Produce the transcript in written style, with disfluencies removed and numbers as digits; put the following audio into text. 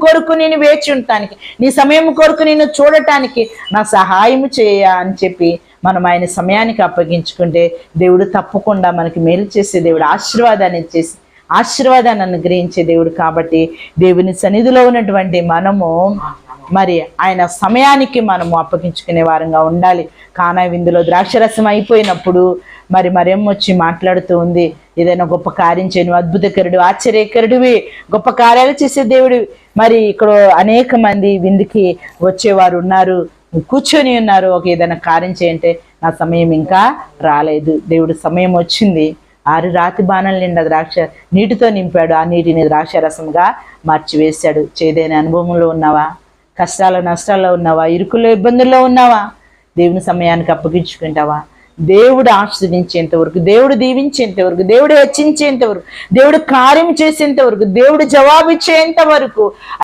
కొరకు నేను వేచి ఉండటానికి, నీ సమయం కొరకు నేను చూడటానికి నా సహాయం చేయ అని చెప్పి మనం ఆయన సమయానికి అప్పగించుకుంటే దేవుడు తప్పకుండా మనకి మేలు చేసే దేవుడు, ఆశీర్వాదాన్ని అనుగ్రహించే దేవుడు. కాబట్టి దేవుని సన్నిధిలో ఉన్నటువంటి మనము మరి ఆయన సమయానికి మనము అప్పగించుకునే వారంగా ఉండాలి. కానా విందులో ద్రాక్షరసం అయిపోయినప్పుడు మరి మరియమ్మ వచ్చి మాట్లాడుతూ ఉంది, ఏదైనా గొప్ప కార్యం చేయను, అద్భుతకరుడు, ఆశ్చర్యకరుడివి, గొప్ప కార్యాలు చేసే దేవుడు. మరి ఇక్కడ అనేక మంది విందుకి వచ్చేవారు ఉన్నారు, కూర్చొని ఉన్నారు. ఒక ఏదైనా కార్యం చేయంటే నా సమయం ఇంకా రాలేదు. దేవుడు సమయం వచ్చింది. 6 రాతి బాణాల నిండా ద్రాక్ష నీటితో నింపాడు. ఆ నీటిని ద్రాక్షరసంగా మార్చివేశాడు. చేదైన అనుభవంలో ఉన్నావా? కష్టాల నష్టాల్లో ఉన్నావా? ఇరుకుల్లో ఇబ్బందుల్లో ఉన్నావా? దేవుని సమయానికి అప్పగించుకుంటావా? దేవుడు ఆశీర్వదించేంత వరకు, దేవుడు దీవించేంత వరకు, దేవుడు హెచ్చించేంత వరకు, దేవుడు కార్యం చేసేంత వరకు, దేవుడు జవాబు ఇచ్చేంత వరకు